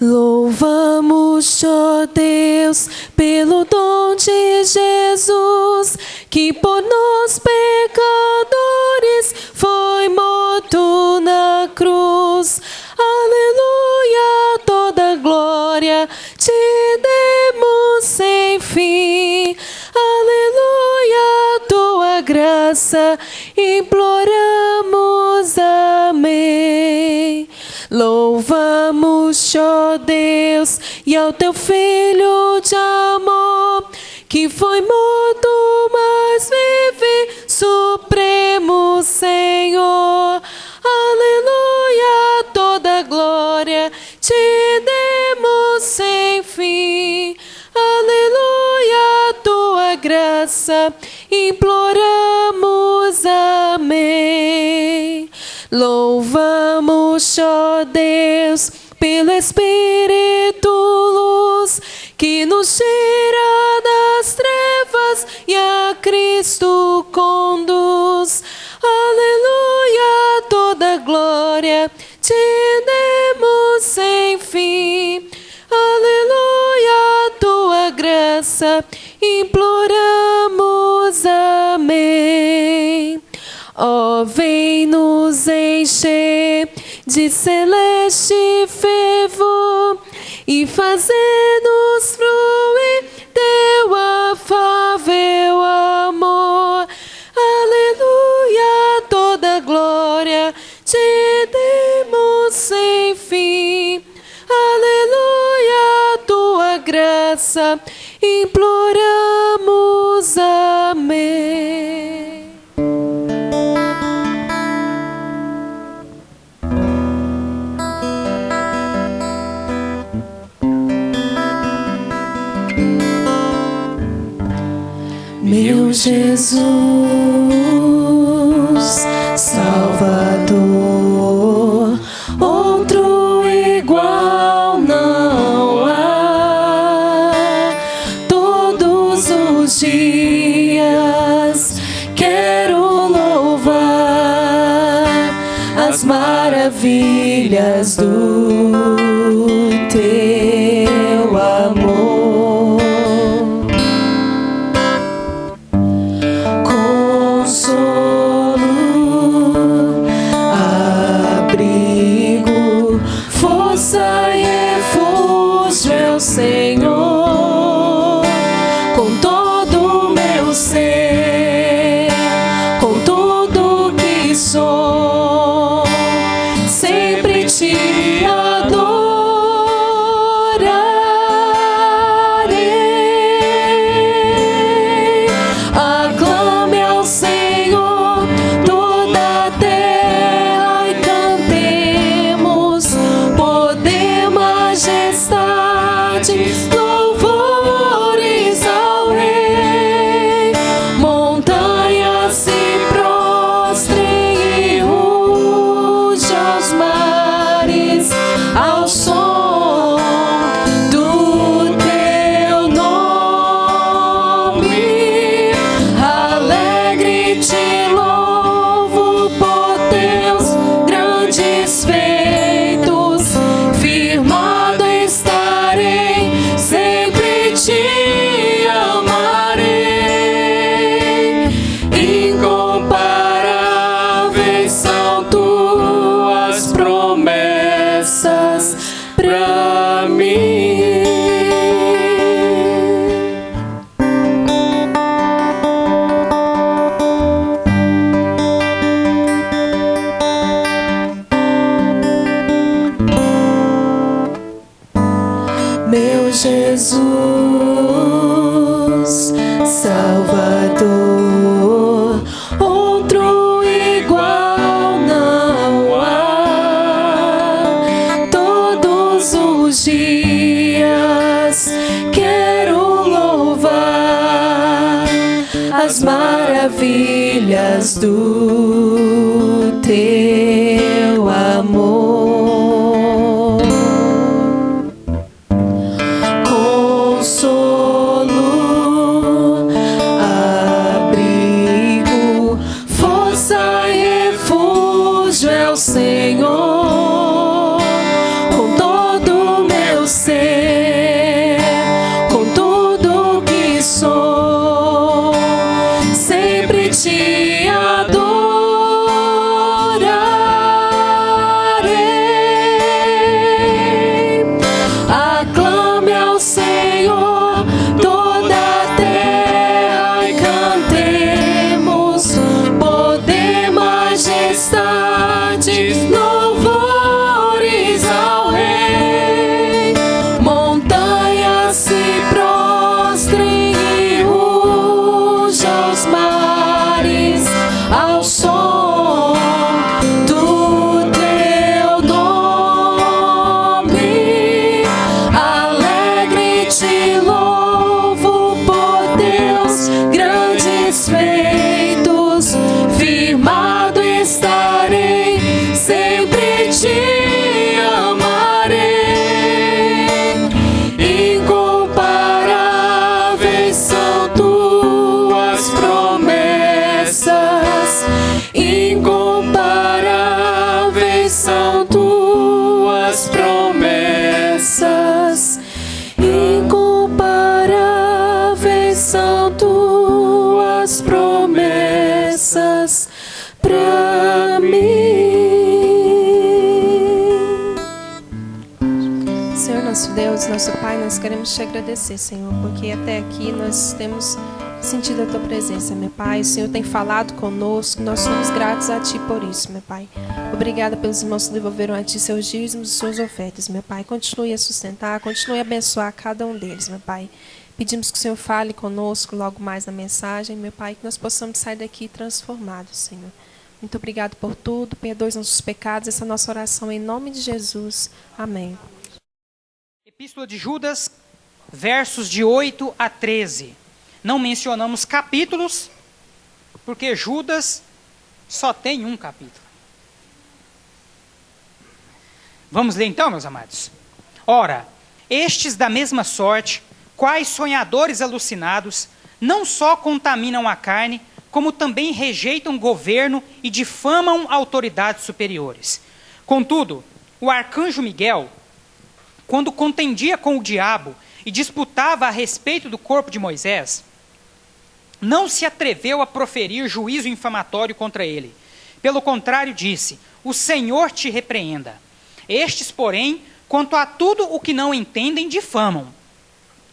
Louvamos, ó Deus, pelo dom de Jesus, que por nós pecadores foi morto na cruz. Aleluia, toda glória te demos sem fim. Aleluia, tua graça imploramos. Amém. Louvamos, ó Deus, e ao teu Filho de amor, que foi morto, mas vive, Supremo Senhor. Aleluia, toda glória te demos sem fim. Aleluia, tua graça imploramos. Amém. Louvamos, ó Deus, pelo Espírito luz, que nos tira das trevas e a Cristo conduz. Aleluia, toda glória te demos sem fim. Aleluia, tua graça imploramos. Amém. Ó, vem nos encher de celeste fervor e fazer-nos fluir teu afável amor. Aleluia, toda glória te demos sem fim. Aleluia, tua graça imploramos. Amém. Meu Jesus, Salvador, outro igual não há. Todos os dias quero louvar as maravilhas do teu amor. Senhor, com todo o meu ser, com tudo que sou, sempre te adorarei. Aclame ao Senhor toda a terra e cantemos poder, majestade, louvores ao Rei. Montanhas se prostrem e ruge aos mares ao som do teu nome. Alegre te louvo por teus grandes feitos, firmado estarei, sempre te amarei. Incomparáveis são tuas promessas pra mim. Meu Jesus, Salvador, outro igual não há. Todos os dias quero louvar as maravilhas do teu amor. Consolo, abrigo, força e refúgio é o Senhor. Com todo o meu te adorarei. Aclame ao Senhor toda a terra e cantemos poder, majestade, louvores ao Rei. Montanhas se prostrem e rujam os mares ao som do teu nome. Alegre te louvo por Deus, grandes feitos, firmado estarei, sempre te amarei. Incomparáveis são tuas promessas, incomparáveis são tuas promessas, incomparáveis são tuas promessas pra mim. Senhor nosso Deus, nosso Pai, nós queremos te agradecer, Senhor, porque até aqui nós temos sentido a tua presença, meu Pai. O Senhor tem falado conosco, nós somos gratos a ti por isso, meu Pai. Obrigada pelos irmãos que devolveram a ti seus dízimos e suas ofertas, meu Pai. Continue a sustentar, continue a abençoar cada um deles, meu Pai. Pedimos que o Senhor fale conosco logo mais na mensagem, meu Pai, que nós possamos sair daqui transformados, Senhor. Muito obrigado por tudo, perdoe os nossos pecados, essa é a nossa oração em nome de Jesus. Amém. Epístola de Judas, versos de 8 a 13. Não mencionamos capítulos, porque Judas só tem um capítulo. Vamos ler então, meus amados? Ora, estes da mesma sorte, quais sonhadores alucinados, não só contaminam a carne, como também rejeitam governo e difamam autoridades superiores. Contudo, o arcanjo Miguel, quando contendia com o diabo e disputava a respeito do corpo de Moisés, não se atreveu a proferir juízo infamatório contra ele. Pelo contrário, disse: o Senhor te repreenda. Estes, porém, quanto a tudo o que não entendem, difamam.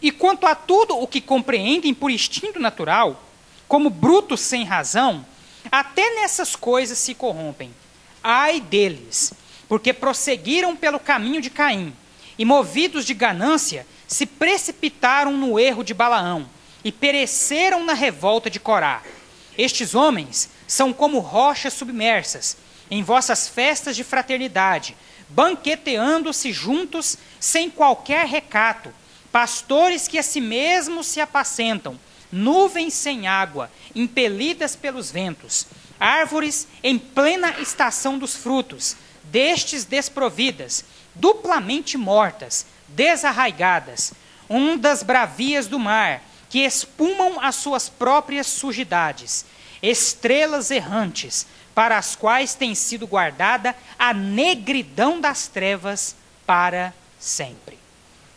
E quanto a tudo o que compreendem por instinto natural, como brutos sem razão, até nessas coisas se corrompem. Ai deles, porque prosseguiram pelo caminho de Caim, e movidos de ganância, se precipitaram no erro de Balaão, e pereceram na revolta de Corá. Estes homens são como rochas submersas, em vossas festas de fraternidade, banqueteando-se juntos, sem qualquer recato, pastores que a si mesmos se apacentam, nuvens sem água, impelidas pelos ventos, árvores em plena estação dos frutos, destes desprovidas, duplamente mortas, desarraigadas, ondas bravias do mar, que espumam as suas próprias sujidades, estrelas errantes, para as quais tem sido guardada a negridão das trevas para sempre.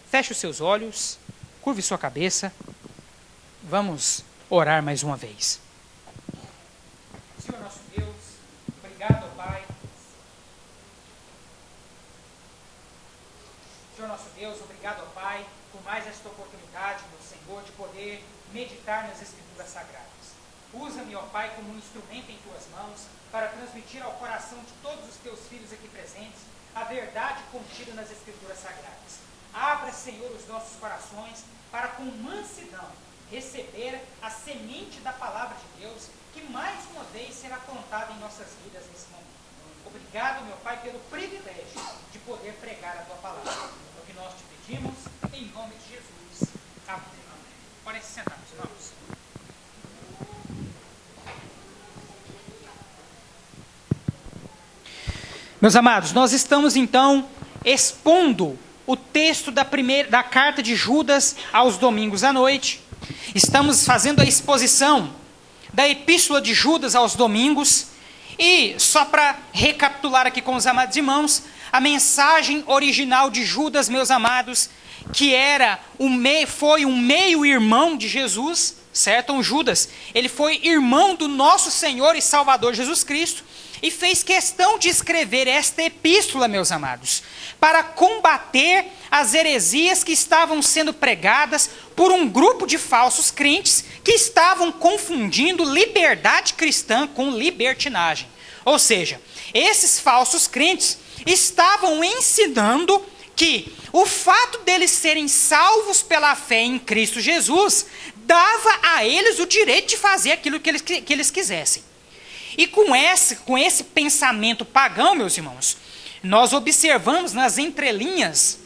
Feche os seus olhos, curve sua cabeça, vamos orar mais uma vez. Senhor nosso Deus, obrigado, Pai. Senhor nosso Deus, obrigado, Pai, por mais esta oportunidade, meu Senhor, de poder meditar nas Escrituras Sagradas. Usa-me, ó Pai, como um instrumento em Tuas mãos para transmitir ao coração de todos os Teus filhos aqui presentes a verdade contida nas Escrituras Sagradas. Abra, Senhor, os nossos corações para com mansidão receber a semente da palavra de Deus que mais uma vez será plantada em nossas vidas nesse momento. Obrigado, meu Pai, pelo privilégio de poder pregar a Tua palavra. É o que nós te pedimos, em nome de Jesus. Amém. Podem se sentar, meus irmãos. Meus amados, nós estamos então expondo o texto da carta de Judas aos domingos à noite. Estamos fazendo a exposição da epístola de Judas aos domingos. E, só para recapitular aqui com os amados irmãos, a mensagem original de Judas, meus amados, que foi um meio-irmão de Jesus, certo? Um Judas, ele foi irmão do nosso Senhor e Salvador Jesus Cristo e fez questão de escrever esta epístola, meus amados, para combater as heresias que estavam sendo pregadas por um grupo de falsos crentes que estavam confundindo liberdade cristã com libertinagem. Ou seja, esses falsos crentes estavam ensinando que o fato deles serem salvos pela fé em Cristo Jesus dava a eles o direito de fazer aquilo que eles quisessem. E com esse pensamento pagão, meus irmãos, nós observamos nas entrelinhas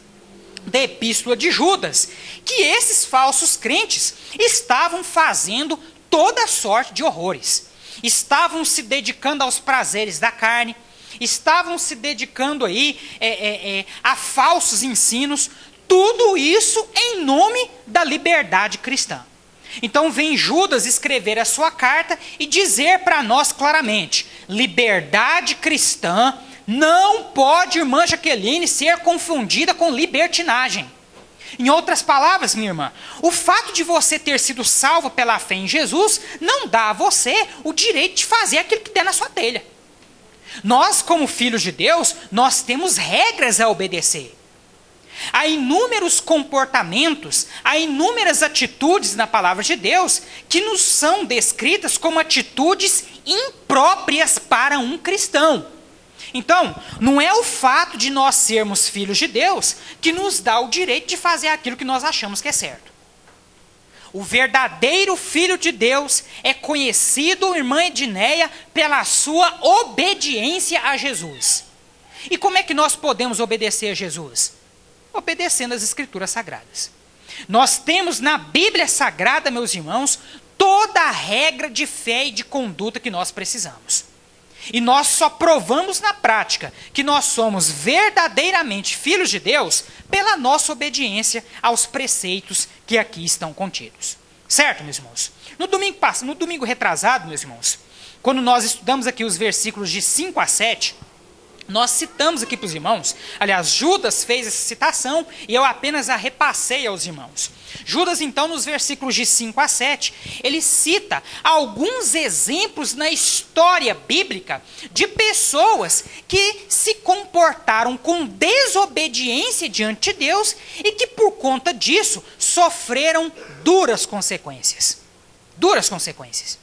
da epístola de Judas que esses falsos crentes estavam fazendo toda sorte de horrores. Estavam se dedicando aos prazeres da carne, estavam se dedicando aí a falsos ensinos, tudo isso em nome da liberdade cristã. Então vem Judas escrever a sua carta e dizer para nós claramente: liberdade cristã não pode, irmã Jaqueline, ser confundida com libertinagem. Em outras palavras, minha irmã, o fato de você ter sido salvo pela fé em Jesus não dá a você o direito de fazer aquilo que der na sua telha. Nós, como filhos de Deus, nós temos regras a obedecer. Há inúmeros comportamentos, há inúmeras atitudes na palavra de Deus que nos são descritas como atitudes impróprias para um cristão. Então, não é o fato de nós sermos filhos de Deus que nos dá o direito de fazer aquilo que nós achamos que é certo. O verdadeiro filho de Deus é conhecido, irmã Edneia, pela sua obediência a Jesus. E como é que nós podemos obedecer a Jesus? Obedecendo as Escrituras Sagradas. Nós temos na Bíblia Sagrada, meus irmãos, toda a regra de fé e de conduta que nós precisamos. E nós só provamos na prática que nós somos verdadeiramente filhos de Deus pela nossa obediência aos preceitos que aqui estão contidos. Certo, meus irmãos? No domingo retrasado, meus irmãos, quando nós estudamos aqui os versículos de 5 a 7, nós citamos aqui para os irmãos, aliás, Judas fez essa citação e eu apenas a repassei aos irmãos. Judas, então, nos versículos de 5 a 7, ele cita alguns exemplos na história bíblica de pessoas que se comportaram com desobediência diante de Deus e que, por conta disso, sofreram duras consequências. Duras consequências.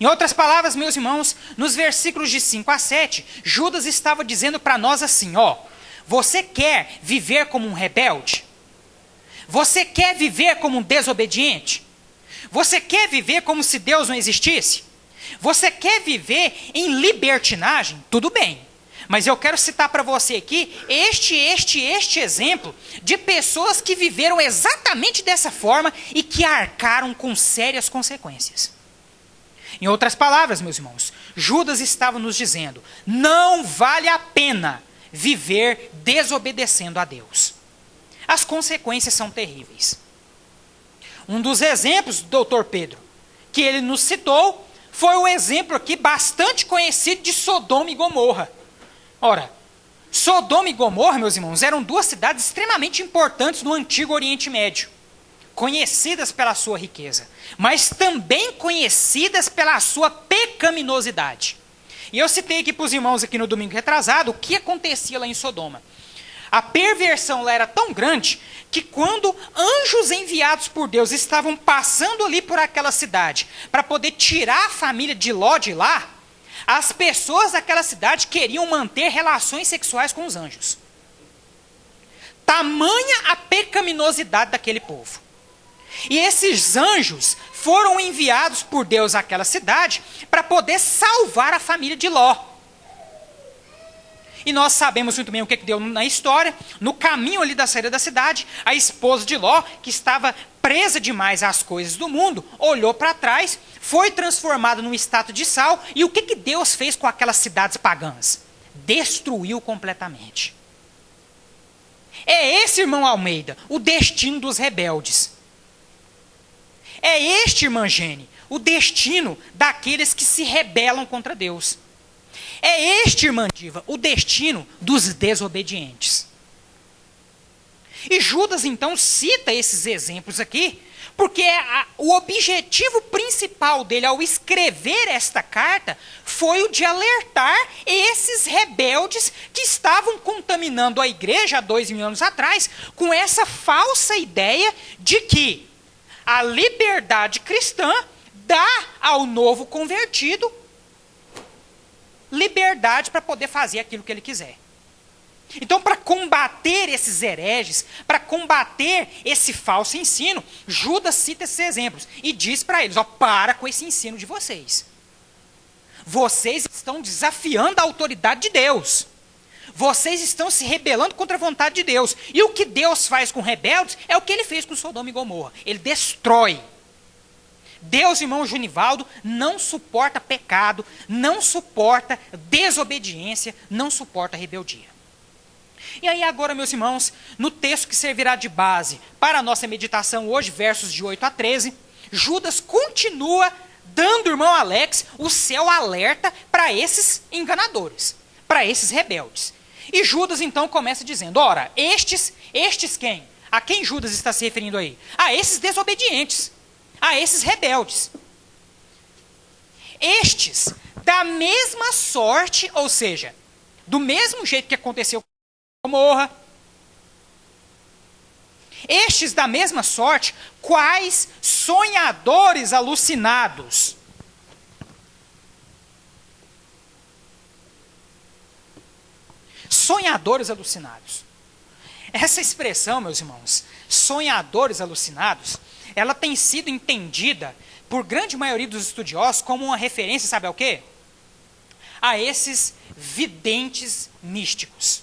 Em outras palavras, meus irmãos, nos versículos de 5 a 7, Judas estava dizendo para nós assim, você quer viver como um rebelde? Você quer viver como um desobediente? Você quer viver como se Deus não existisse? Você quer viver em libertinagem? Tudo bem. Mas eu quero citar para você aqui este exemplo de pessoas que viveram exatamente dessa forma e que arcaram com sérias consequências. Em outras palavras, meus irmãos, Judas estava nos dizendo, não vale a pena viver desobedecendo a Deus. As consequências são terríveis. Um dos exemplos do Dr. Pedro, que ele nos citou, foi o exemplo aqui bastante conhecido de Sodoma e Gomorra. Ora, Sodoma e Gomorra, meus irmãos, eram duas cidades extremamente importantes no Antigo Oriente Médio, conhecidas pela sua riqueza, mas também conhecidas pela sua pecaminosidade. E eu citei aqui para os irmãos aqui no domingo retrasado o que acontecia lá em Sodoma. A perversão lá era tão grande que quando anjos enviados por Deus estavam passando ali por aquela cidade para poder tirar a família de Ló de lá, as pessoas daquela cidade queriam manter relações sexuais com os anjos. Tamanha a pecaminosidade daquele povo. E esses anjos foram enviados por Deus àquela cidade para poder salvar a família de Ló. E nós sabemos muito bem o que deu na história. No caminho ali da saída da cidade, a esposa de Ló, que estava presa demais às coisas do mundo, olhou para trás, foi transformada num estátua de sal. E o que Deus fez com aquelas cidades pagãs? Destruiu completamente. É esse, irmão Almeida, o destino dos rebeldes. É este, irmã Gene, o destino daqueles que se rebelam contra Deus. É este, irmã Diva, o destino dos desobedientes. E Judas, então, cita esses exemplos aqui, Porque o objetivo principal dele ao escrever esta carta foi o de alertar esses rebeldes que estavam contaminando a igreja há 2000 anos atrás com essa falsa ideia de que a liberdade cristã dá ao novo convertido liberdade para poder fazer aquilo que ele quiser. Então, para combater esses hereges, para combater esse falso ensino, Judas cita esses exemplos e diz para eles, para com esse ensino de vocês. Vocês estão desafiando a autoridade de Deus. Vocês estão se rebelando contra a vontade de Deus. E o que Deus faz com rebeldes é o que ele fez com Sodoma e Gomorra. Ele destrói. Deus, irmão Junivaldo, não suporta pecado, não suporta desobediência, não suporta rebeldia. E aí agora, meus irmãos, no texto que servirá de base para a nossa meditação hoje, versos de 8 a 13, Judas continua dando, irmão Alex, o seu alerta para esses enganadores, para esses rebeldes. E Judas então começa dizendo, ora, estes quem? A quem Judas está se referindo aí? A esses desobedientes, a esses rebeldes. Estes, da mesma sorte, ou seja, do mesmo jeito que aconteceu com Gomorra, estes da mesma sorte, quais sonhadores alucinados. Sonhadores alucinados. Essa expressão, meus irmãos, sonhadores alucinados, ela tem sido entendida por grande maioria dos estudiosos como uma referência, sabe ao quê? A esses videntes místicos.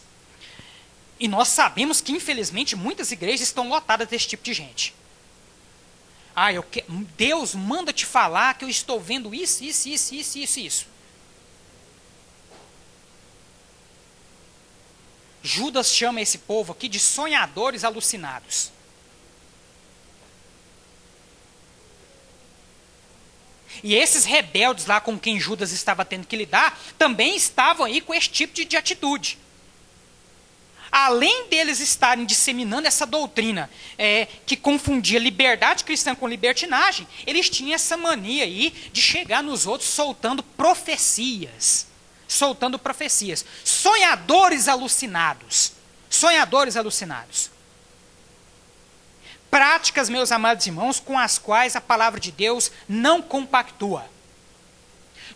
E nós sabemos que, infelizmente, muitas igrejas estão lotadas desse tipo de gente. Deus manda te falar que eu estou vendo isso. Judas chama esse povo aqui de sonhadores alucinados. E esses rebeldes lá com quem Judas estava tendo que lidar, também estavam aí com esse tipo de atitude. Além deles estarem disseminando essa doutrina que confundia liberdade cristã com libertinagem, eles tinham essa mania aí de chegar nos outros soltando profecias. Sonhadores alucinados. Práticas, meus amados irmãos, com as quais a palavra de Deus não compactua.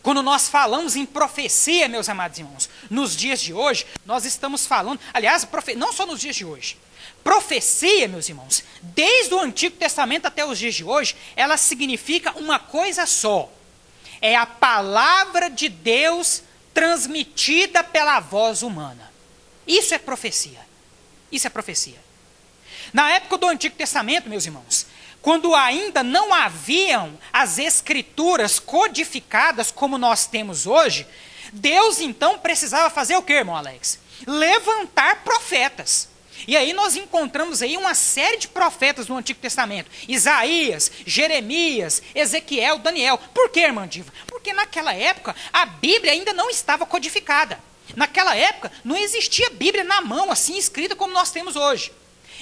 Quando nós falamos em profecia, meus amados irmãos, nos dias de hoje, nós estamos falando, aliás, não só nos dias de hoje, profecia, meus irmãos, desde o Antigo Testamento até os dias de hoje, ela significa uma coisa só. É a palavra de Deus transmitida pela voz humana. Isso é profecia. Na época do Antigo Testamento, meus irmãos, quando ainda não haviam as escrituras codificadas como nós temos hoje, Deus então precisava fazer o quê, irmão Alex? Levantar profetas. E aí nós encontramos aí uma série de profetas no Antigo Testamento. Isaías, Jeremias, Ezequiel, Daniel. Por quê, irmã Diva? Porque naquela época a Bíblia ainda não estava codificada. Naquela época não existia Bíblia na mão, assim escrita como nós temos hoje.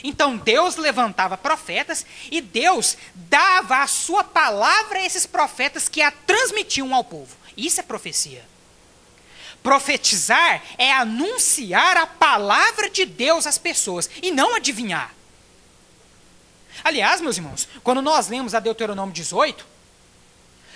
Então Deus levantava profetas e Deus dava a sua palavra a esses profetas que a transmitiam ao povo. Isso é profecia. Profetizar é anunciar a palavra de Deus às pessoas e não adivinhar. Aliás, meus irmãos, quando nós lemos a Deuteronômio 18,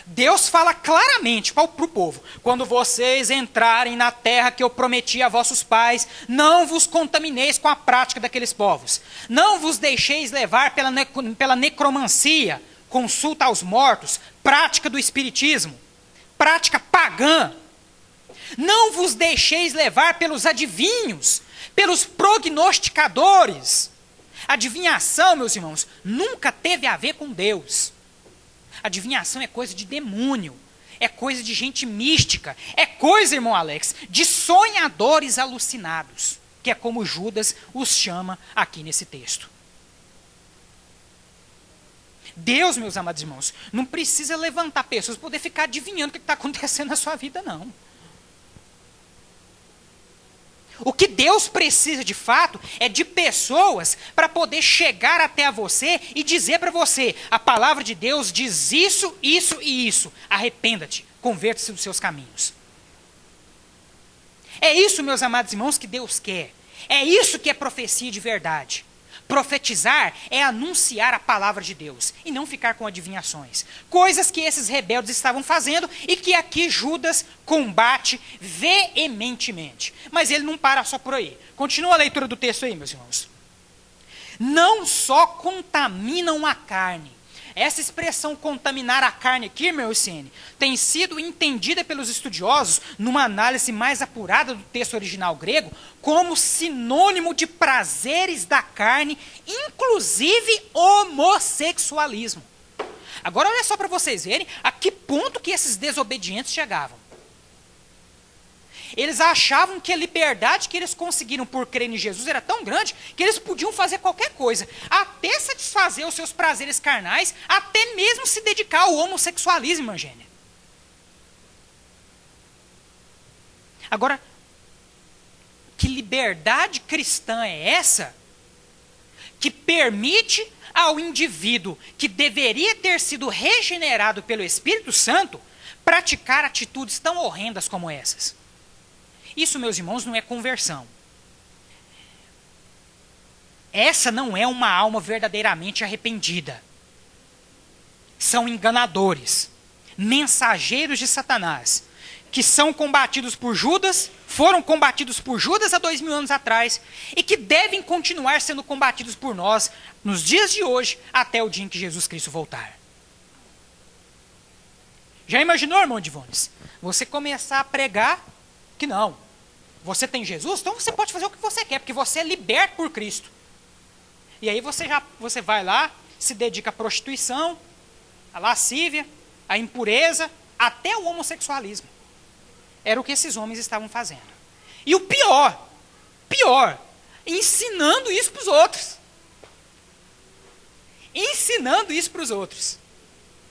Deus fala claramente para o povo: quando vocês entrarem na terra que eu prometi a vossos pais, não vos contamineis com a prática daqueles povos. Não vos deixeis levar pela necromancia, consulta aos mortos, prática do espiritismo, prática pagã. Não vos deixeis levar pelos adivinhos, pelos prognosticadores. Adivinhação, meus irmãos, nunca teve a ver com Deus. Adivinhação é coisa de demônio, é coisa de gente mística, é coisa, irmão Alex, de sonhadores alucinados, que é como Judas os chama aqui nesse texto. Deus, meus amados irmãos, não precisa levantar pessoas para poder ficar adivinhando o que está acontecendo na sua vida, não. O que Deus precisa de fato é de pessoas para poder chegar até a você e dizer para você: a palavra de Deus diz isso, isso e isso. Arrependa-te, converta-se dos seus caminhos. É isso, meus amados irmãos, que Deus quer. É isso que é profecia de verdade. Profetizar é anunciar a palavra de Deus e não ficar com adivinhações. Coisas que esses rebeldes estavam fazendo e que aqui Judas combate veementemente. Mas ele não para só por aí. Continua a leitura do texto aí, meus irmãos. Não só contaminam a carne. Essa expressão contaminar a carne aqui, meu Cine, tem sido entendida pelos estudiosos, numa análise mais apurada do texto original grego, como sinônimo de prazeres da carne, inclusive homossexualismo. Agora olha só para vocês verem a que ponto que esses desobedientes chegavam. Eles achavam que a liberdade que eles conseguiram por crer em Jesus era tão grande que eles podiam fazer qualquer coisa, até satisfazer os seus prazeres carnais, até mesmo se dedicar ao homossexualismo, Eugênia. Agora, que liberdade cristã é essa que permite ao indivíduo que deveria ter sido regenerado pelo Espírito Santo praticar atitudes tão horrendas como essas? Isso, meus irmãos, não é conversão. Essa não é uma alma verdadeiramente arrependida. São enganadores, mensageiros de Satanás, que são combatidos por Judas, foram combatidos por Judas há 2000 anos atrás, e que devem continuar sendo combatidos por nós nos dias de hoje, até o dia em que Jesus Cristo voltar. Já imaginou, irmão Divones? Você começar a pregar que não. Você tem Jesus, então você pode fazer o que você quer, porque você é liberto por Cristo. E aí você vai lá, se dedica à prostituição, à lascívia, à impureza, até o homossexualismo. Era o que esses homens estavam fazendo. E o pior, ensinando isso para os outros. Ensinando isso para os outros.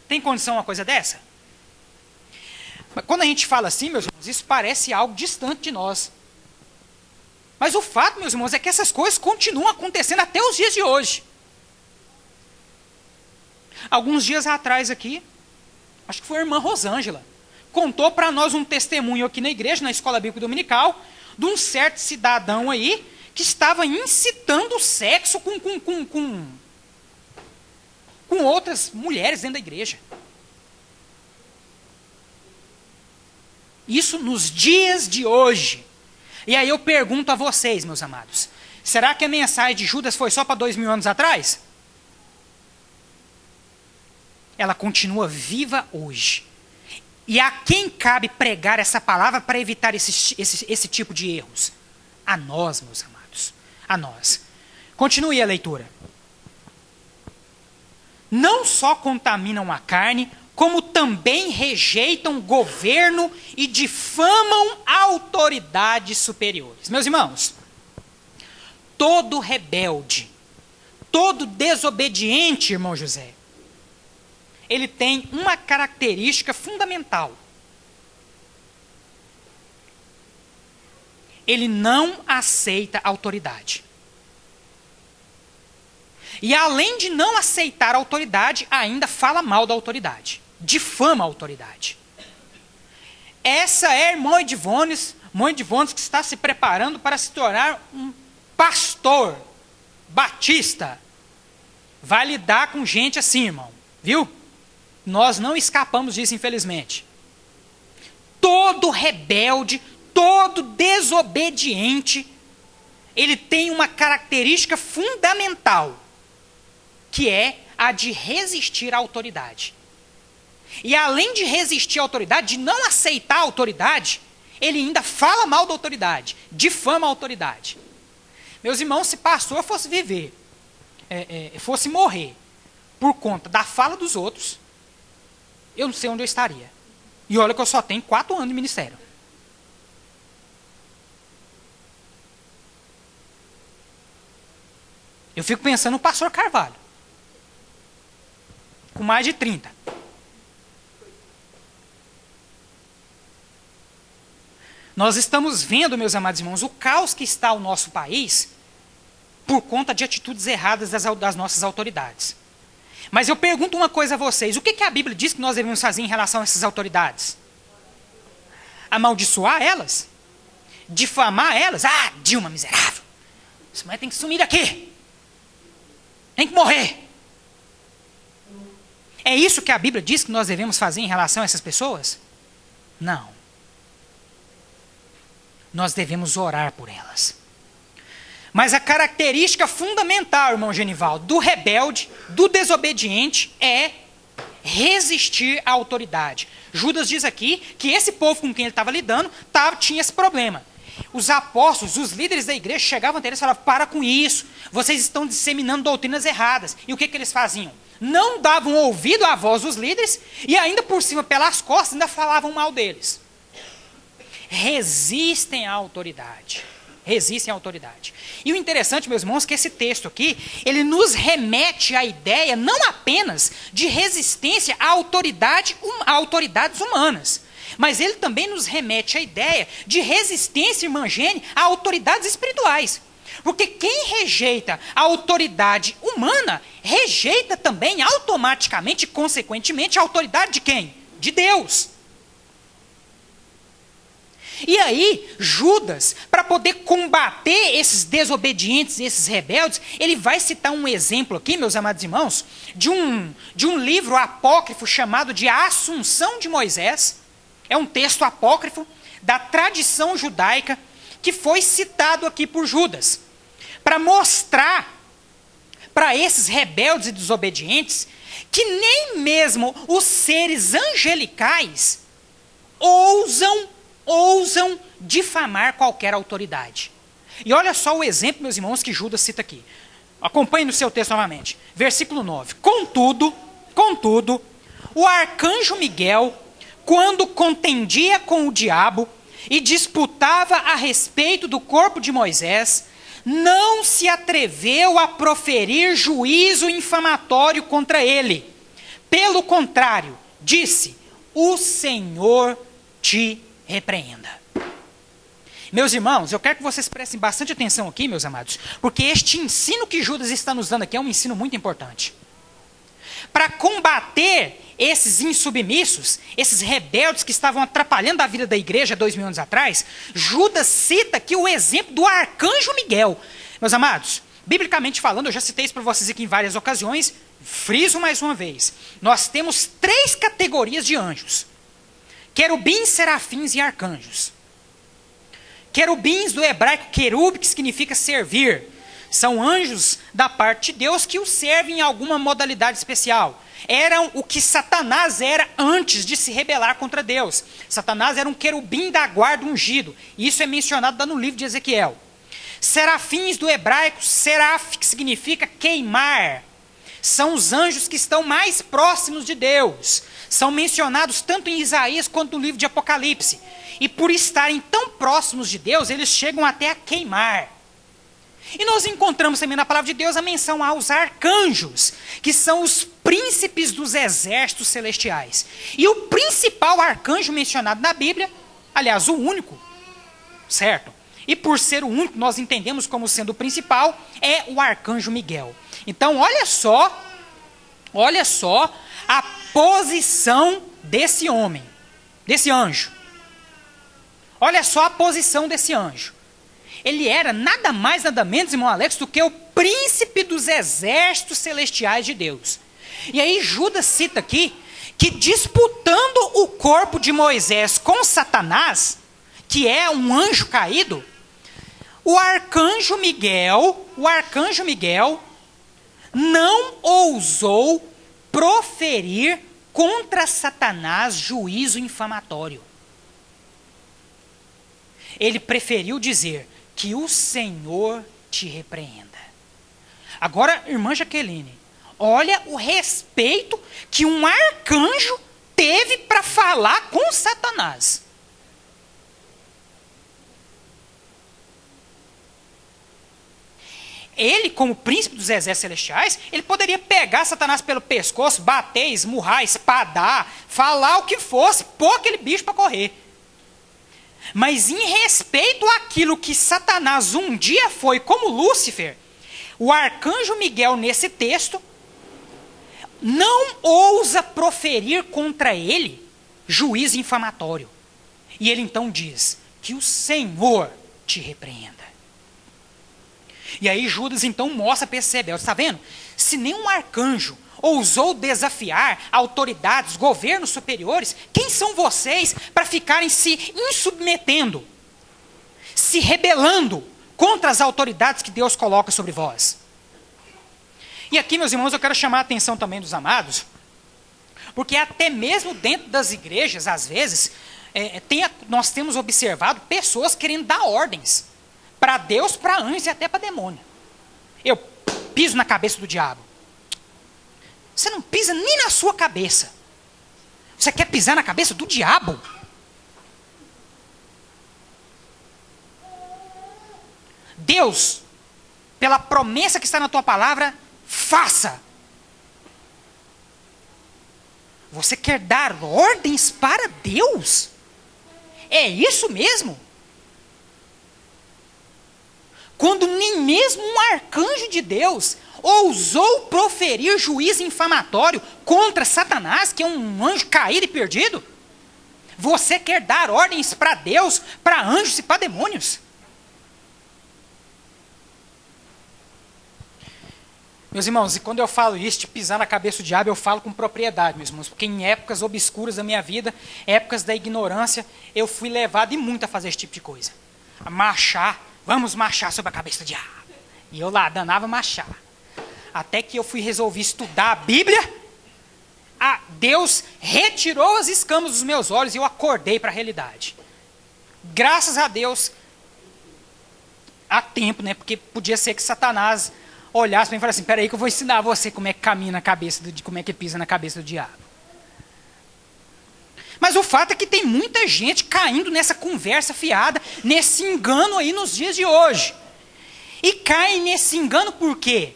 Tem condição uma coisa dessa? Mas quando a gente fala assim, meus irmãos, isso parece algo distante de nós. Mas o fato, meus irmãos, é que essas coisas continuam acontecendo até os dias de hoje. Alguns dias atrás aqui, acho que foi a irmã Rosângela, contou para nós um testemunho aqui na igreja, na escola bíblica dominical, de um certo cidadão aí, que estava incitando o sexo com outras mulheres dentro da igreja. Isso nos dias de hoje. E aí eu pergunto a vocês, meus amados, será que a mensagem de Judas foi só para 2000 anos atrás? Ela continua viva hoje. E a quem cabe pregar essa palavra para evitar esse tipo de erros? A nós, meus amados. A nós. Continue a leitura. Não só contaminam a carne, como também rejeitam governo e difamam autoridades superiores. Meus irmãos, todo rebelde, todo desobediente, irmão José, ele tem uma característica fundamental. Ele não aceita autoridade. E além de não aceitar a autoridade, ainda fala mal da autoridade. Difama a autoridade. Essa é a irmã Edivones que está se preparando para se tornar um pastor batista. Vai lidar com gente assim, irmão. Viu? Nós não escapamos disso, infelizmente. Todo rebelde, todo desobediente, ele tem uma característica fundamental, que é a de resistir à autoridade. E além de resistir à autoridade, de não aceitar a autoridade, ele ainda fala mal da autoridade, difama a autoridade. Meus irmãos, se pastor fosse viver, fosse morrer por conta da fala dos outros, eu não sei onde eu estaria. E olha que eu só tenho 4 anos de ministério. Eu fico pensando no pastor Carvalho, com mais de 30. Nós estamos vendo, meus amados irmãos, o caos que está o nosso país por conta de atitudes erradas das nossas autoridades. Mas eu pergunto uma coisa a vocês: o que a Bíblia diz que nós devemos fazer em relação a essas autoridades? Amaldiçoar elas? Difamar elas? Ah, Dilma miserável, essa mulher tem que sumir daqui, tem que morrer. É isso que a Bíblia diz que nós devemos fazer em relação a essas pessoas? Não. Nós devemos orar por elas. Mas a característica fundamental, irmão Genivaldo, do rebelde, do desobediente, é resistir à autoridade. Judas diz aqui que esse povo com quem ele estava lidando tinha esse problema. Os apóstolos, os líderes da igreja, chegavam até eles e falavam: para com isso, vocês estão disseminando doutrinas erradas. E o que eles faziam? Não davam ouvido à voz dos líderes e ainda por cima, pelas costas, ainda falavam mal deles. Resistem à autoridade. Resistem à autoridade. E o interessante, meus irmãos, é que esse texto aqui, ele nos remete à ideia não apenas de resistência à autoridades humanas, mas ele também nos remete à ideia de resistência, irmã Gene, a autoridades espirituais. Porque quem rejeita a autoridade humana, rejeita também automaticamente, consequentemente, a autoridade de quem? De Deus. E aí, Judas, para poder combater esses desobedientes, esses rebeldes, ele vai citar um exemplo aqui, meus amados irmãos, de um livro apócrifo chamado de A Assunção de Moisés. É um texto apócrifo da tradição judaica que foi citado aqui por Judas, para mostrar para esses rebeldes e desobedientes que nem mesmo os seres angelicais ousam difamar qualquer autoridade. E olha só o exemplo, meus irmãos, que Judas cita aqui. Acompanhe no seu texto novamente. Versículo 9. Contudo, o arcanjo Miguel, quando contendia com o diabo e disputava a respeito do corpo de Moisés, não se atreveu a proferir juízo infamatório contra ele. Pelo contrário, disse: o Senhor te repreenda. Meus irmãos, eu quero que vocês prestem bastante atenção aqui, meus amados, porque este ensino que Judas está nos dando aqui é um ensino muito importante. Para combater esses insubmissos, esses rebeldes que estavam atrapalhando a vida da igreja 2000 anos atrás, Judas cita aqui o exemplo do arcanjo Miguel. Meus amados, biblicamente falando, eu já citei isso para vocês aqui em várias ocasiões, friso mais uma vez. Nós temos 3 categorias de anjos: querubins, serafins e arcanjos. Querubins, do hebraico querub, que significa servir. São anjos da parte de Deus que o servem em alguma modalidade especial. Eram o que Satanás era antes de se rebelar contra Deus. Satanás era um querubim da guarda ungido. Isso é mencionado lá no livro de Ezequiel. Serafins, do hebraico seraf, que significa queimar. São os anjos que estão mais próximos de Deus. São mencionados tanto em Isaías quanto no livro de Apocalipse. E por estarem tão próximos de Deus, eles chegam até a queimar. E nós encontramos também na palavra de Deus a menção aos arcanjos, que são os príncipes dos exércitos celestiais. E o principal arcanjo mencionado na Bíblia, aliás, o único, certo? E por ser o único, nós entendemos como sendo o principal, é o arcanjo Miguel. Então, olha só a posição desse homem, desse anjo. Olha só a posição desse anjo. Ele era nada mais, nada menos, irmão Alex, do que o príncipe dos exércitos celestiais de Deus. E aí Judas cita aqui que disputando o corpo de Moisés com Satanás, que é um anjo caído, o arcanjo Miguel não ousou proferir contra Satanás juízo infamatório. Ele preferiu dizer: que o Senhor te repreenda. Agora, irmã Jaqueline, olha o respeito que um arcanjo teve para falar com Satanás. Ele, como príncipe dos exércitos celestiais, ele poderia pegar Satanás pelo pescoço, bater, esmurrar, espadar, falar o que fosse, pôr aquele bicho para correr. Mas em respeito àquilo que Satanás um dia foi como Lúcifer, o arcanjo Miguel, nesse texto, não ousa proferir contra ele juízo infamatório. E ele então diz: que o Senhor te repreenda. E aí Judas então mostra para esses rebeldes: está vendo? Se nenhum arcanjo ousou desafiar autoridades, governos superiores, quem são vocês para ficarem se insubmetendo, se rebelando contra as autoridades que Deus coloca sobre vós? E aqui, meus irmãos, eu quero chamar a atenção também dos amados, porque até mesmo dentro das igrejas, às vezes, nós temos observado pessoas querendo dar ordens para Deus, para anjos e até para demônio. Eu piso na cabeça do diabo. Você não pisa nem na sua cabeça. Você quer pisar na cabeça do diabo? Deus, pela promessa que está na tua palavra, faça. Você quer dar ordens para Deus? É isso mesmo? Quando nem mesmo um arcanjo de Deus ousou proferir juízo infamatório contra Satanás, que é um anjo caído e perdido, você quer dar ordens para Deus, para anjos e para demônios? Meus irmãos, e quando eu falo isso, de pisar na cabeça do diabo, eu falo com propriedade, meus irmãos, porque em épocas obscuras da minha vida, épocas da ignorância, eu fui levado e muito a fazer esse tipo de coisa. A marchar, vamos marchar sobre a cabeça do diabo. E eu lá, danava marchar. Até que eu resolvi estudar a Bíblia, Deus retirou as escamas dos meus olhos e eu acordei para a realidade. Graças a Deus, há tempo, né? Porque podia ser que Satanás olhasse para mim e falasse assim: peraí que eu vou ensinar você como é que caminha na cabeça, como é que pisa na cabeça do diabo. Mas o fato é que tem muita gente caindo nessa conversa fiada, nesse engano aí nos dias de hoje. E cai nesse engano por quê?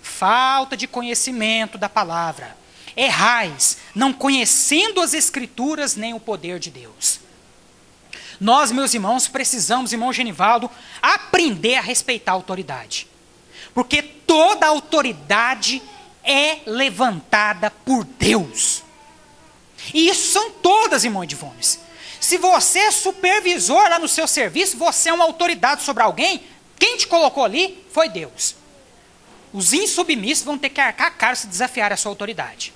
Falta de conhecimento da palavra. Errais, não conhecendo as Escrituras nem o poder de Deus. Nós, meus irmãos, precisamos, irmão Genivaldo, aprender a respeitar a autoridade. Porque toda autoridade é levantada por Deus. E isso são todas, irmão Edivones. Se você é supervisor lá no seu serviço, você é uma autoridade sobre alguém, quem te colocou ali foi Deus. Os insubmissos vão ter que arcar caro se desafiar a sua autoridade.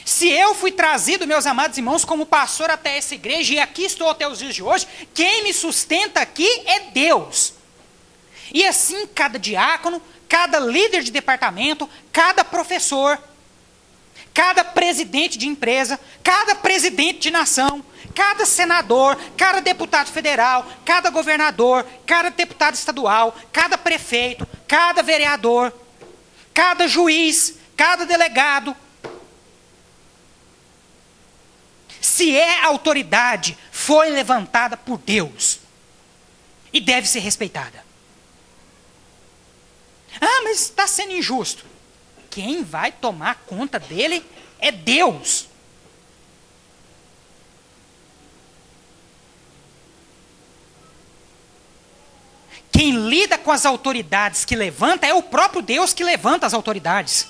Se eu fui trazido, meus amados irmãos, como pastor até essa igreja, e aqui estou até os dias de hoje, quem me sustenta aqui é Deus. E assim, cada diácono, cada líder de departamento, cada professor, cada presidente de empresa, cada presidente de nação, cada senador, cada deputado federal, cada governador, cada deputado estadual, cada prefeito, cada vereador, cada juiz, cada delegado. Se é autoridade, foi levantada por Deus e deve ser respeitada. Ah, mas está sendo injusto. Quem vai tomar conta dele é Deus. Quem lida com as autoridades que levanta é o próprio Deus que levanta as autoridades.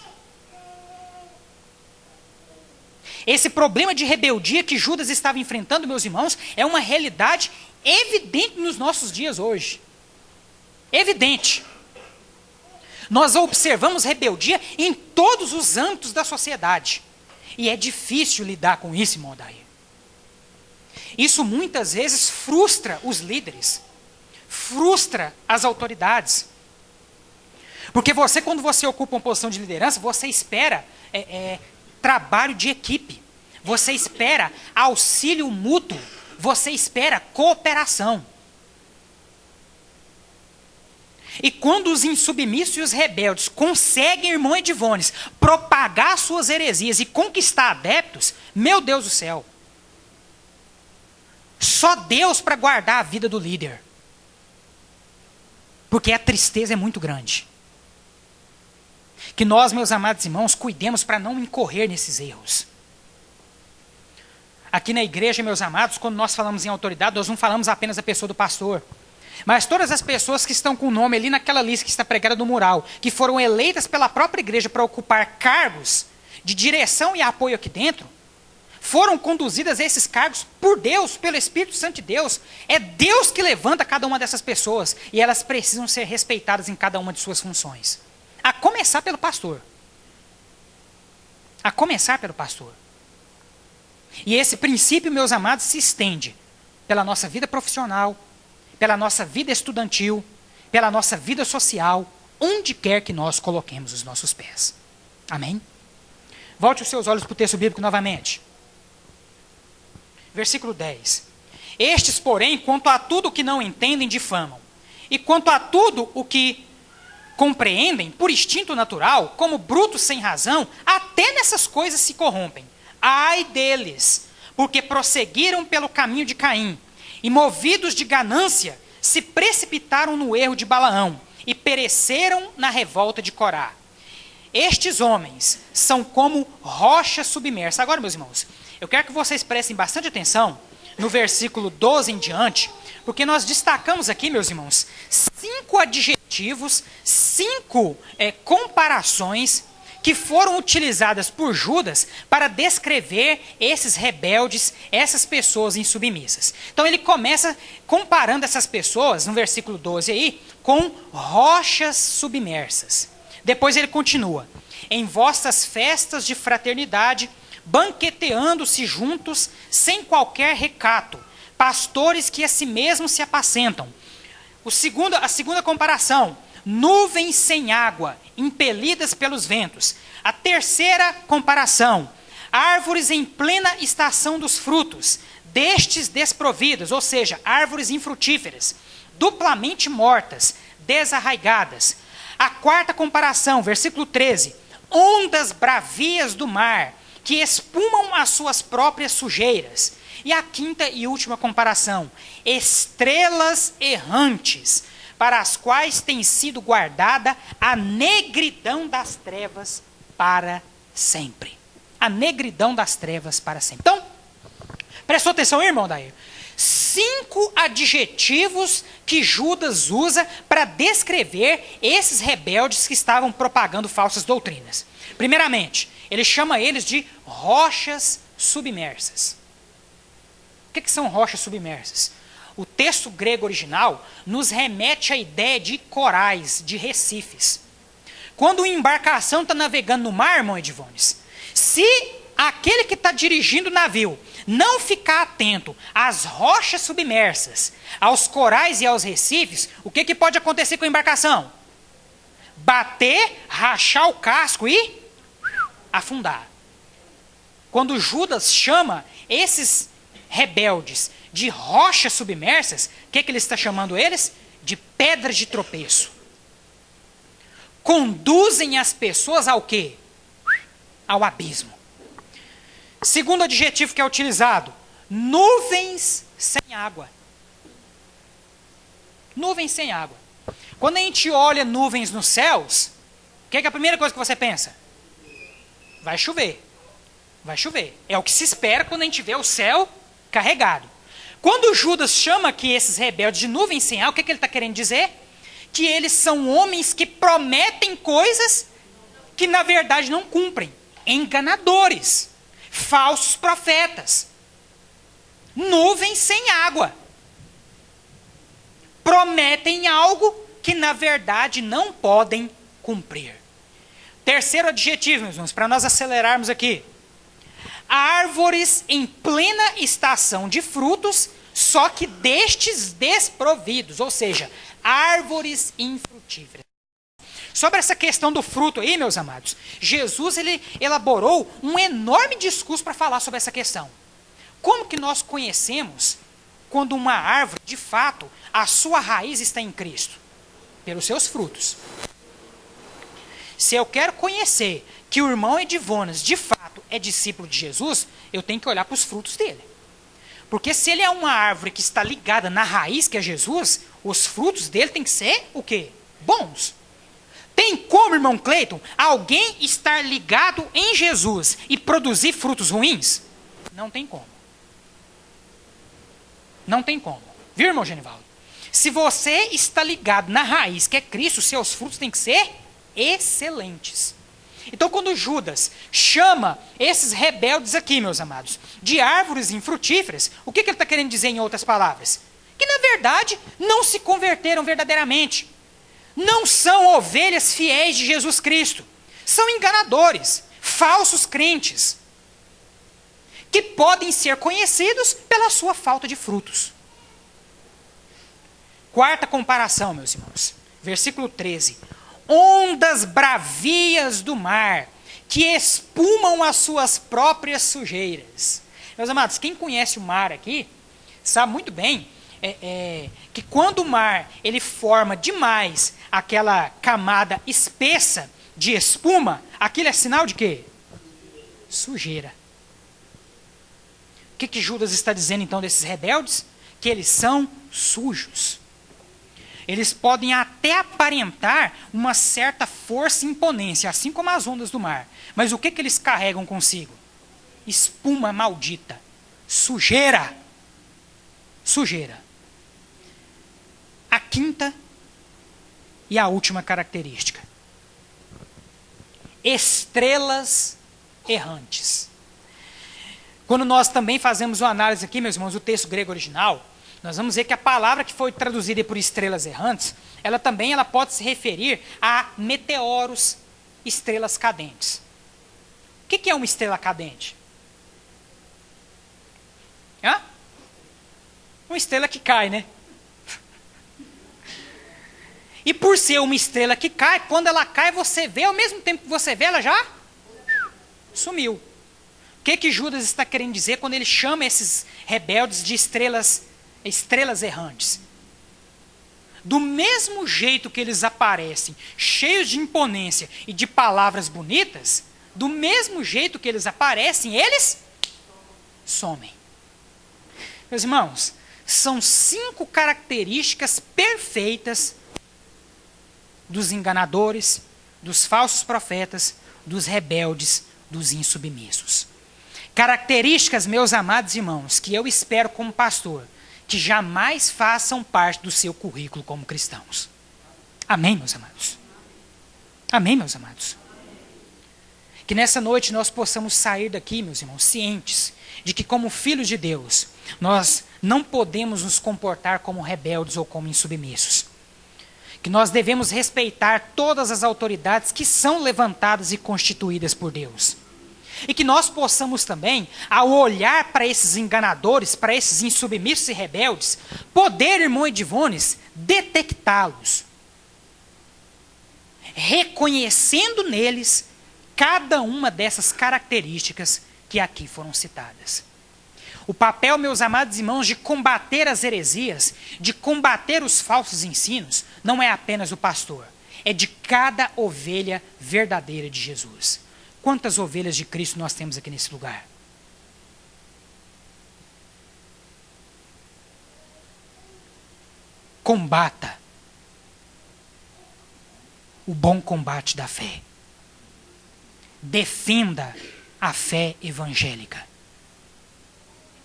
Esse problema de rebeldia que Judas estava enfrentando, meus irmãos, é uma realidade evidente nos nossos dias hoje. Evidente. Nós observamos rebeldia em todos os âmbitos da sociedade. E é difícil lidar com isso, irmão Odair. Isso muitas vezes frustra os líderes. Frustra as autoridades. Porque você, quando você ocupa uma posição de liderança, você espera trabalho de equipe. Você espera auxílio mútuo. Você espera cooperação. E quando os insubmissos e os rebeldes conseguem, irmão Edivones, propagar suas heresias e conquistar adeptos, meu Deus do céu. Só Deus para guardar a vida do líder. Porque a tristeza é muito grande. Que nós, meus amados irmãos, cuidemos para não incorrer nesses erros. Aqui na igreja, meus amados, quando nós falamos em autoridade, nós não falamos apenas da pessoa do pastor. Mas todas as pessoas que estão com o nome ali naquela lista que está pregada no mural, que foram eleitas pela própria igreja para ocupar cargos de direção e apoio aqui dentro, foram conduzidas a esses cargos por Deus, pelo Espírito Santo de Deus. É Deus que levanta cada uma dessas pessoas e elas precisam ser respeitadas em cada uma de suas funções. A começar pelo pastor. A começar pelo pastor. E esse princípio, meus amados, se estende pela nossa vida profissional, pela nossa vida estudantil, pela nossa vida social, onde quer que nós coloquemos os nossos pés. Amém? Volte os seus olhos para o texto bíblico novamente. Versículo 10. Estes, porém, quanto a tudo o que não entendem, difamam. E quanto a tudo o que compreendem, por instinto natural, como brutos sem razão, até nessas coisas se corrompem. Ai deles, porque prosseguiram pelo caminho de Caim, e movidos de ganância, se precipitaram no erro de Balaão, e pereceram na revolta de Corá. Estes homens são como rocha submersa. Agora, meus irmãos, eu quero que vocês prestem bastante atenção no versículo 12 em diante, porque nós destacamos aqui, meus irmãos, 5 adjetivos, 5 comparações que foram utilizadas por Judas para descrever esses rebeldes, essas pessoas insubmissas. Então ele começa comparando essas pessoas, no versículo 12 aí, com rochas submersas. Depois ele continua: em vossas festas de fraternidade, banqueteando-se juntos, sem qualquer recato, pastores que a si mesmos se apacentam. A segunda comparação: nuvens sem água, impelidas pelos ventos. A terceira comparação: árvores em plena estação dos frutos, destes desprovidas, ou seja, árvores infrutíferas, duplamente mortas, desarraigadas. A quarta comparação, versículo 13: ondas bravias do mar, que espumam as suas próprias sujeiras. E a quinta e última comparação: estrelas errantes, para as quais tem sido guardada a negridão das trevas para sempre. A negridão das trevas para sempre. Então, prestou atenção, irmão Daí? 5 adjetivos que Judas usa para descrever esses rebeldes que estavam propagando falsas doutrinas. Primeiramente, ele chama eles de rochas submersas. O que são rochas submersas? O texto grego original nos remete à ideia de corais, de recifes. Quando uma embarcação está navegando no mar, irmão Edivones, se aquele que está dirigindo o navio não ficar atento às rochas submersas, aos corais e aos recifes, o que pode acontecer com a embarcação? Bater, rachar o casco e afundar. Quando Judas chama esses rebeldes de rochas submersas, o que ele está chamando eles? De pedras de tropeço. Conduzem as pessoas ao quê? Ao abismo. Segundo adjetivo que é utilizado: nuvens sem água. Nuvens sem água. Quando a gente olha nuvens nos céus, o que é a primeira coisa que você pensa? Vai chover. Vai chover. É o que se espera quando a gente vê o céu carregado. Quando Judas chama aqui esses rebeldes de nuvens sem água, o que ele está querendo dizer? Que eles são homens que prometem coisas que na verdade não cumprem. Enganadores. Falsos profetas. Nuvens sem água. Prometem algo que na verdade não podem cumprir. Terceiro adjetivo, meus irmãos, para nós acelerarmos aqui: árvores em plena estação de frutos, só que destes desprovidos, ou seja, árvores infrutíferas. Sobre essa questão do fruto aí, meus amados, Jesus ele elaborou um enorme discurso para falar sobre essa questão. Como que nós conhecemos quando uma árvore, de fato, a sua raiz está em Cristo? Pelos seus frutos. Se eu quero conhecer que o irmão Edivones, de fato, é discípulo de Jesus, eu tenho que olhar para os frutos dele. Porque se ele é uma árvore que está ligada na raiz, que é Jesus, os frutos dele têm que ser o quê? Bons. Tem como, irmão Cleiton, alguém estar ligado em Jesus e produzir frutos ruins? Não tem como. Não tem como. Viu, irmão Genivaldo? Se você está ligado na raiz, que é Cristo, seus frutos têm que ser excelentes. Então, quando Judas chama esses rebeldes aqui, meus amados, de árvores infrutíferas, o que ele está querendo dizer em outras palavras? Que, na verdade, não se converteram verdadeiramente. Não são ovelhas fiéis de Jesus Cristo. São enganadores, falsos crentes, que podem ser conhecidos pela sua falta de frutos. Quarta comparação, meus irmãos. Versículo 13. Ondas bravias do mar, que espumam as suas próprias sujeiras. Meus amados, quem conhece o mar aqui, sabe muito bem que quando o mar ele forma demais aquela camada espessa de espuma, aquilo é sinal de quê? Sujeira. O que Judas está dizendo então desses rebeldes? Que eles são sujos. Eles podem até aparentar uma certa força e imponência, assim como as ondas do mar. Mas o que eles carregam consigo? Espuma maldita. Sujeira. Sujeira. A quinta e a última característica. Estrelas errantes. Quando nós também fazemos uma análise aqui, meus irmãos, do texto grego original, nós vamos ver que a palavra que foi traduzida por estrelas errantes, ela pode se referir a meteoros, estrelas cadentes. O que é uma estrela cadente? Uma estrela que cai, né? E por ser uma estrela que cai, quando ela cai, você vê, ao mesmo tempo que você vê, ela já sumiu. O que Judas está querendo dizer quando ele chama esses rebeldes de estrelas errantes? Do mesmo jeito que eles aparecem, cheios de imponência e de palavras bonitas, do mesmo jeito que eles aparecem, eles somem. Meus irmãos, são 5 características perfeitas dos enganadores, dos falsos profetas, dos rebeldes, dos insubmissos. Características, meus amados irmãos, que eu espero como pastor, que jamais façam parte do seu currículo como cristãos. Amém, meus amados? Amém, meus amados? Que nessa noite nós possamos sair daqui, meus irmãos, cientes de que como filhos de Deus, nós não podemos nos comportar como rebeldes ou como insubmissos. Que nós devemos respeitar todas as autoridades que são levantadas e constituídas por Deus. E que nós possamos também, ao olhar para esses enganadores, para esses insubmissos e rebeldes, poder, irmão Edivones, detectá-los. Reconhecendo neles cada uma dessas características que aqui foram citadas. O papel, meus amados irmãos, de combater as heresias, de combater os falsos ensinos, não é apenas do pastor, é de cada ovelha verdadeira de Jesus. Quantas ovelhas de Cristo nós temos aqui nesse lugar? Combata o bom combate da fé. Defenda a fé evangélica.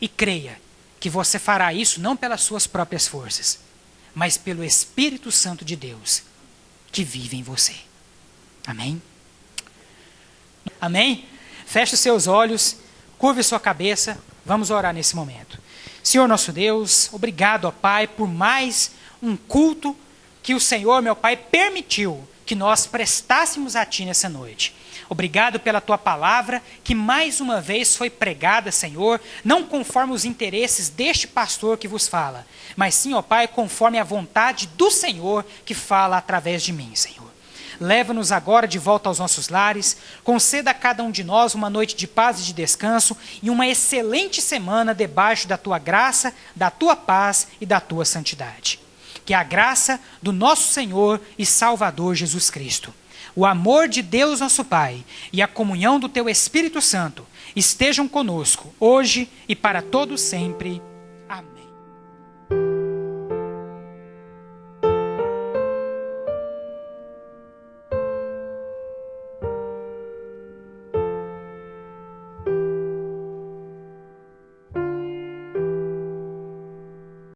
E creia que você fará isso não pelas suas próprias forças, mas pelo Espírito Santo de Deus que vive em você. Amém? Amém? Feche os seus olhos, curve sua cabeça, vamos orar nesse momento. Senhor nosso Deus, obrigado, ó Pai, por mais um culto que o Senhor, meu Pai, permitiu que nós prestássemos a Ti nessa noite. Obrigado pela Tua palavra, que mais uma vez foi pregada, Senhor, não conforme os interesses deste pastor que vos fala, mas sim, ó Pai, conforme a vontade do Senhor que fala através de mim, Senhor. Leva-nos agora de volta aos nossos lares, conceda a cada um de nós uma noite de paz e de descanso e uma excelente semana debaixo da Tua graça, da Tua paz e da Tua santidade. Que a graça do nosso Senhor e Salvador Jesus Cristo, o amor de Deus nosso Pai e a comunhão do Teu Espírito Santo estejam conosco, hoje e para todo sempre.